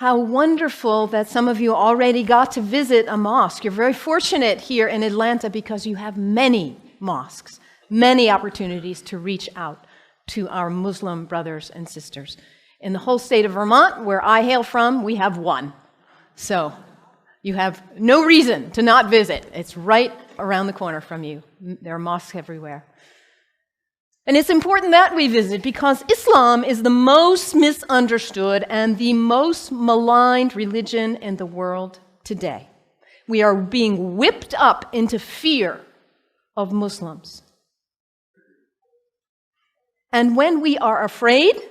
How wonderful that some of you already got to visit a mosque. You're very fortunate here in Atlanta because you have many mosques, many opportunities to reach out to our Muslim brothers and sisters. In the whole state of Vermont, where I hail from, we have one. So you have no reason to not visit. It's right around the corner from you. There are mosques everywhere. And it's important that we visit because Islam is the most misunderstood and the most maligned religion in the world today. We are being whipped up into fear of Muslims. And when we are afraid,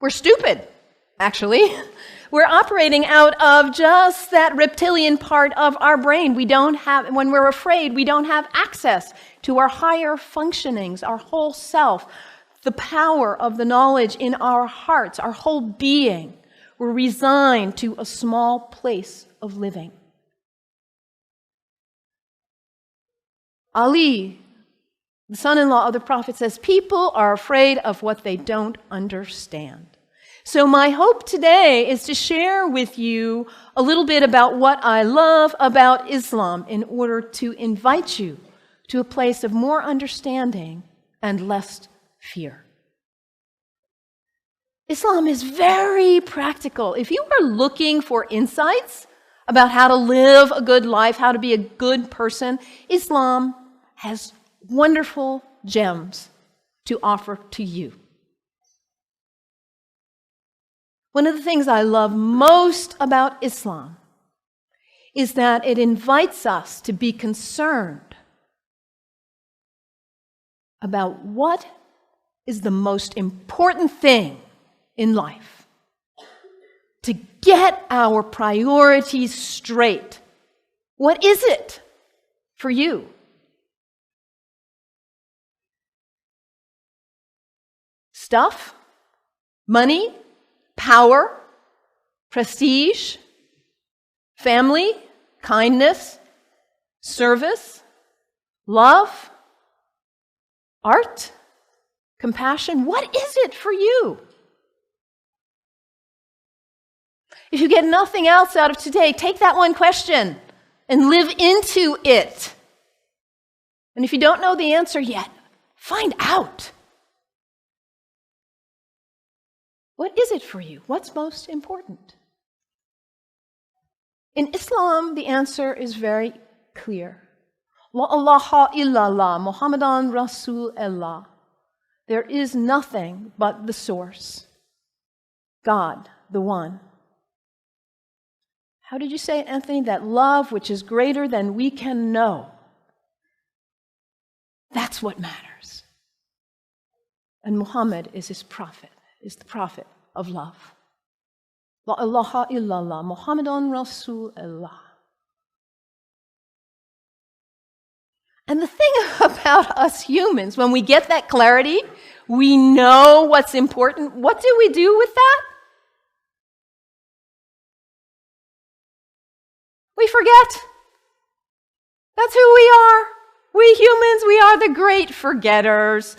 we're stupid, actually. We're operating out of just that reptilian part of our brain. When we're afraid, we don't have access to our higher functionings, our whole self, the power of the knowledge in our hearts, our whole being. We're resigned to a small place of living. Ali, the son-in-law of the Prophet, says, people are afraid of what they don't understand. So my hope today is to share with you a little bit about what I love about Islam in order to invite you to a place of more understanding and less fear. Islam is very practical. If you are looking for insights about how to live a good life, how to be a good person, Islam has wonderful gems to offer to you. One of the things I love most about Islam is that it invites us to be concerned about what is the most important thing in life. To get our priorities straight. What is it for you? Stuff? Money? Power, prestige, family, kindness, service, love, art, compassion. What is it for you? If you get nothing else out of today, take that one question and live into it. And if you don't know the answer yet, find out. What is it for you? What's most important? In Islam, the answer is very clear. La ilaha illallah, Muhammadan Rasul Allah. There is nothing but the source, God, the one. How did you say it, Anthony? That love which is greater than we can know. That's what matters. And Muhammad is his prophet. Is the prophet of love. La ilaha illallah, Muhammadan Rasul Allah. And the thing about us humans, when we get that clarity, we know what's important. What do we do with that? We forget. That's who we are. We humans, we are the great forgetters.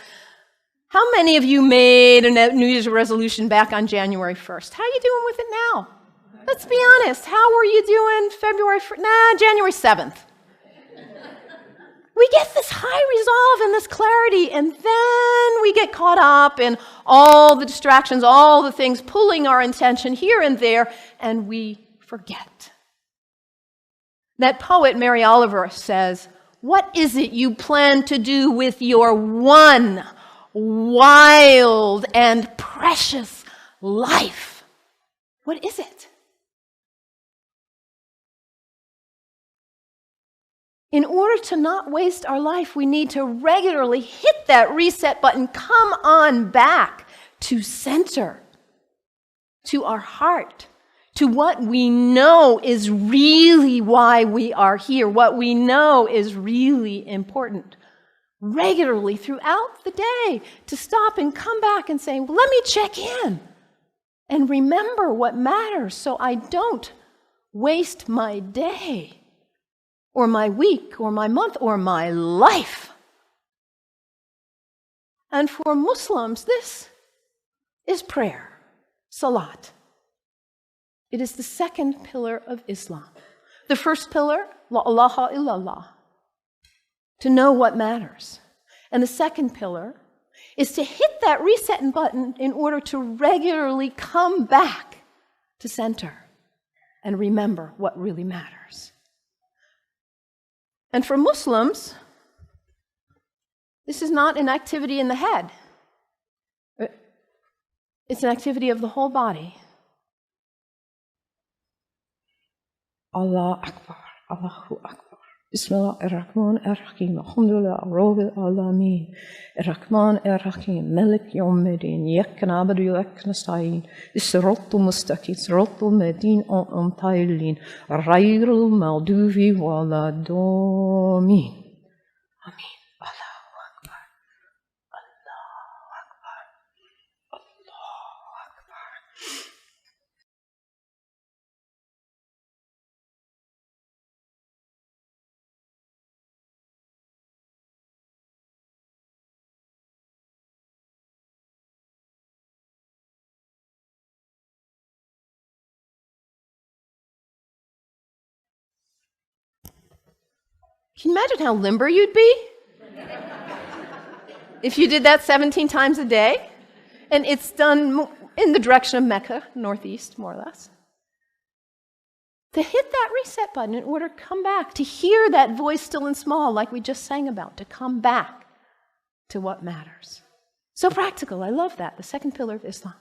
How many of you made a New Year's resolution back on January 1st? How are you doing with it now? Let's be honest. How were you doing January 7th? We get this high resolve and this clarity, and then we get caught up in all the distractions, all the things pulling our attention here and there, and we forget. That poet, Mary Oliver, says, what is it you plan to do with your one wild and precious life? What is it? In order to not waste our life, we need to regularly hit that reset button, come on back to center, to our heart, to what we know is really why we are here, what we know is really important. Regularly throughout the day, to stop and come back and say, well, let me check in and remember what matters so I don't waste my day or my week or my month or my life. And for Muslims, this is prayer, salat. It is the second pillar of Islam. The first pillar, la ilaha illallah, to know what matters. And the second pillar is to hit that reset button in order to regularly come back to center and remember what really matters. And for Muslims, this is not an activity in the head. It's an activity of the whole body. Allah Akbar, Allahu Akbar. Bismillah ar-Rahman ar-Rahim. Alhamdulillah, Rabbil Alameen. Ar-Rahman ar-Rahim. Malik Yawmiddin. Yak na'budu wa yak nasta'in. As-siratal mustaqim. Siratal ladhina an'amta alayhim. Ghayril maghdubi waladdallin. Amin. Allahu Akbar. Allahu Akbar. Allahu Akbar. Can you imagine how limber you'd be if you did that 17 times a day? And it's done in the direction of Mecca, northeast, more or less. To hit that reset button in order to come back, to hear that voice still and small, like we just sang about, to come back to what matters. So practical, I love that, the second pillar of Islam.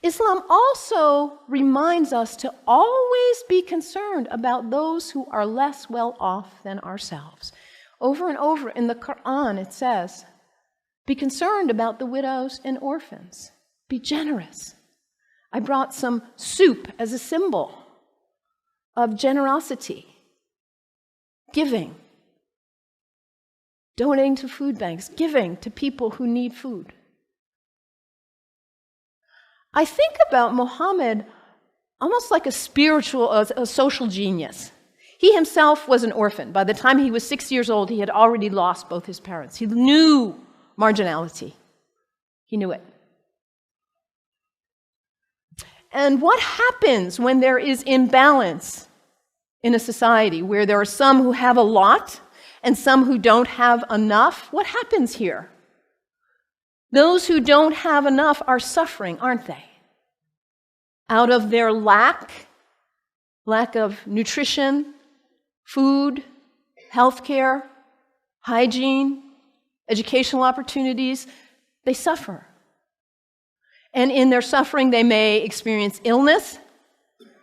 Islam also reminds us to always be concerned about those who are less well off than ourselves. Over and over in the Quran it says, be concerned about the widows and orphans. Be generous. I brought some soup as a symbol of generosity, giving, donating to food banks, giving to people who need food. I think about Muhammad almost like a social genius. He himself was an orphan. By the time he was 6 years old, he had already lost both his parents. He knew marginality. He knew it. And what happens when there is imbalance in a society where there are some who have a lot and some who don't have enough? What happens here? Those who don't have enough are suffering, aren't they? Out of their lack of nutrition, food, healthcare, hygiene, educational opportunities, they suffer. And in their suffering, they may experience illness.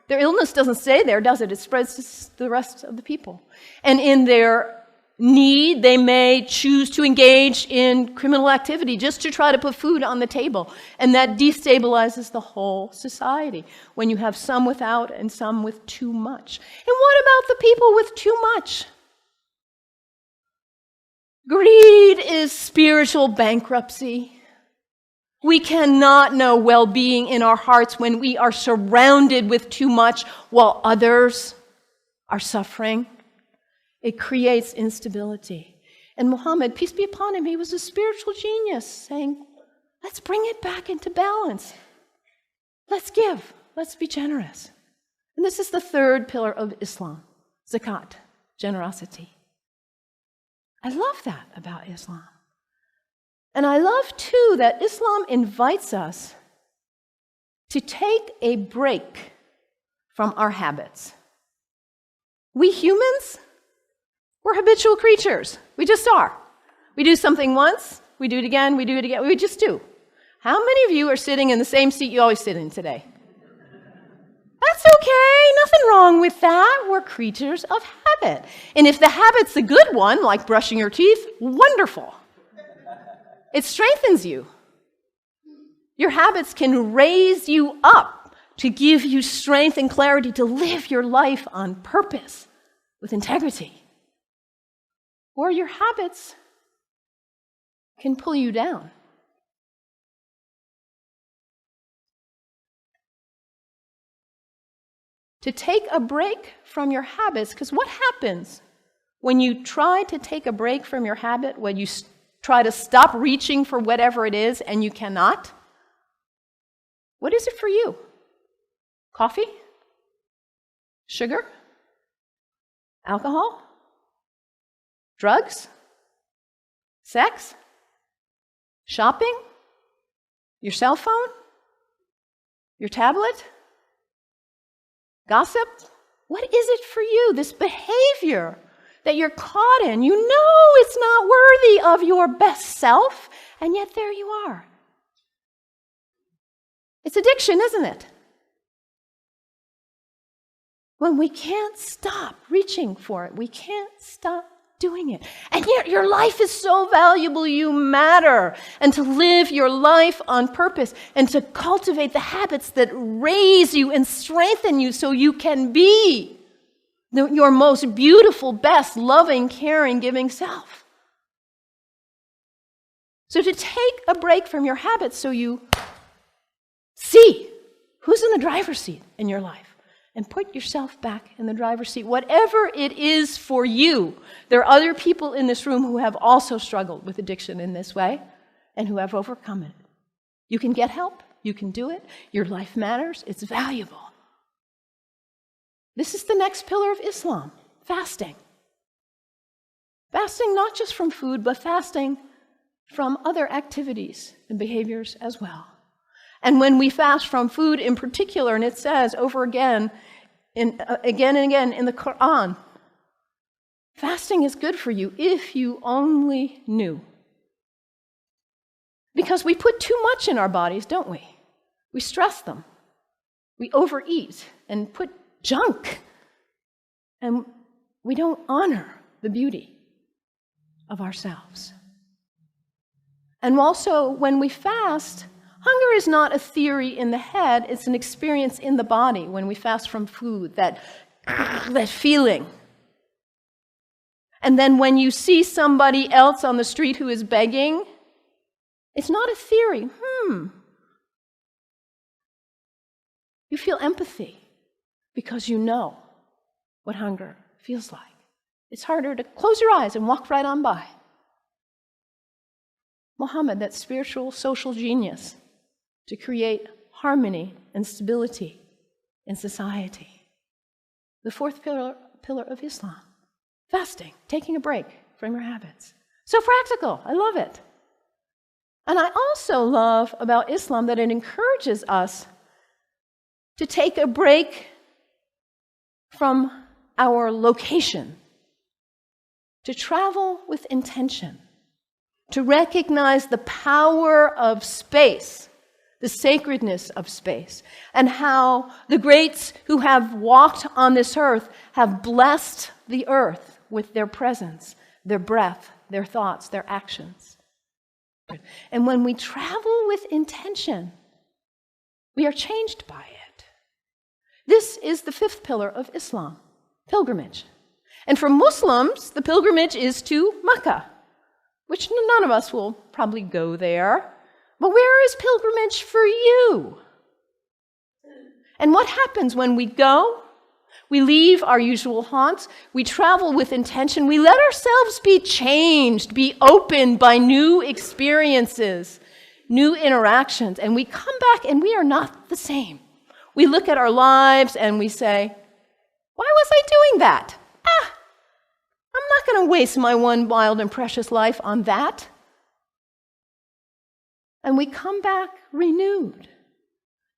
Their illness doesn't stay there, does it? It spreads to the rest of the people. And in their need, they may choose to engage in criminal activity just to try to put food on the table. And that destabilizes the whole society when you have some without and some with too much. And what about the people with too much? Greed is spiritual bankruptcy. We cannot know well-being in our hearts when we are surrounded with too much while others are suffering. It creates instability. And Muhammad, peace be upon him, he was a spiritual genius, saying, let's bring it back into balance. Let's give. Let's be generous. And this is the third pillar of Islam, zakat, generosity. I love that about Islam. And I love, too, that Islam invites us to take a break from our habits. We humans, we're habitual creatures. We just are. We do something once, we do it again, we do it again. We just do. How many of you are sitting in the same seat you always sit in today? That's okay. Nothing wrong with that. We're creatures of habit. And if the habit's a good one, like brushing your teeth, wonderful. It strengthens you. Your habits can raise you up to give you strength and clarity to live your life on purpose with integrity. Or your habits can pull you down. To take a break from your habits, because what happens when you try to take a break from your habit, when you try to stop reaching for whatever it is and you cannot? What is it for you? Coffee? Sugar? Alcohol? Drugs? Sex? Shopping? Your cell phone? Your tablet? Gossip? What is it for you, this behavior that you're caught in? You know it's not worthy of your best self, and yet there you are. It's addiction, isn't it? When we can't stop reaching for it, we can't stop doing it. And yet your life is so valuable, you matter. And to live your life on purpose and to cultivate the habits that raise you and strengthen you so you can be your most beautiful, best, loving, caring, giving self. So to take a break from your habits so you see who's in the driver's seat in your life. And put yourself back in the driver's seat, whatever it is for you. There are other people in this room who have also struggled with addiction in this way and who have overcome it. You can get help. You can do it. Your life matters. It's valuable. This is the next pillar of Islam, fasting. Fasting not just from food, but fasting from other activities and behaviors as well. And when we fast from food in particular, and it says over again and again in the Quran, fasting is good for you if you only knew. Because we put too much in our bodies, don't we? We stress them. We overeat and put junk. And we don't honor the beauty of ourselves. And also, when we fast, hunger is not a theory in the head, it's an experience in the body when we fast from food, that feeling. And then when you see somebody else on the street who is begging, it's not a theory. You feel empathy because you know what hunger feels like. It's harder to close your eyes and walk right on by. Muhammad, that spiritual social genius, to create harmony and stability in society. The fourth pillar of Islam, fasting, taking a break from your habits. So practical, I love it. And I also love about Islam that it encourages us to take a break from our location, to travel with intention, to recognize the power of space, the sacredness of space, and how the greats who have walked on this earth have blessed the earth with their presence, their breath, their thoughts, their actions. And when we travel with intention, we are changed by it. This is the fifth pillar of Islam, pilgrimage. And for Muslims, the pilgrimage is to Mecca, which none of us will probably go there. But where is pilgrimage for you? And what happens when we go? We leave our usual haunts. We travel with intention. We let ourselves be changed, be opened by new experiences, new interactions. And we come back and we are not the same. We look at our lives and we say, why was I doing that? I'm not going to waste my one wild and precious life on that. And we come back renewed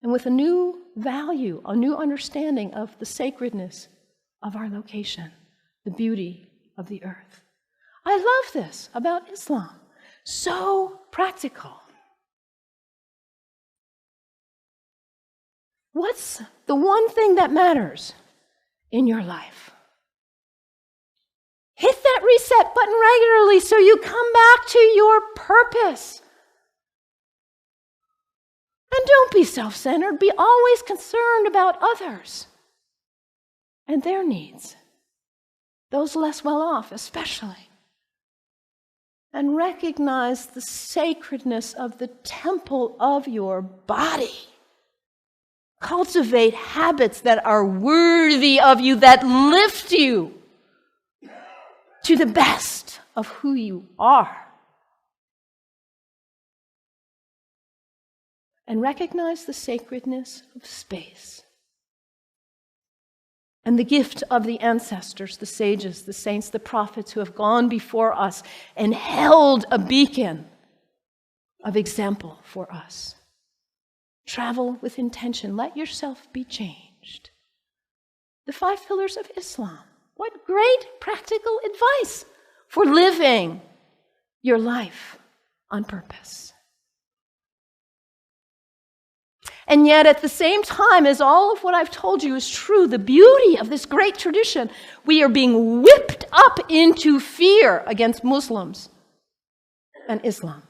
and with a new value, a new understanding of the sacredness of our location, the beauty of the earth. I love this about Islam. So practical. What's the one thing that matters in your life? Hit that reset button regularly so you come back to your purpose. And don't be self-centered. Be always concerned about others and their needs, those less well off especially. And recognize the sacredness of the temple of your body. Cultivate habits that are worthy of you, that lift you to the best of who you are. and recognize the sacredness of space and the gift of the ancestors, the sages, the saints, the prophets who have gone before us and held a beacon of example for us. Travel with intention. Let yourself be changed. The 5 pillars of Islam. What great practical advice for living your life on purpose. And yet, at the same time as all of what I've told you is true, the beauty of this great tradition, we are being whipped up into fear against Muslims and Islam.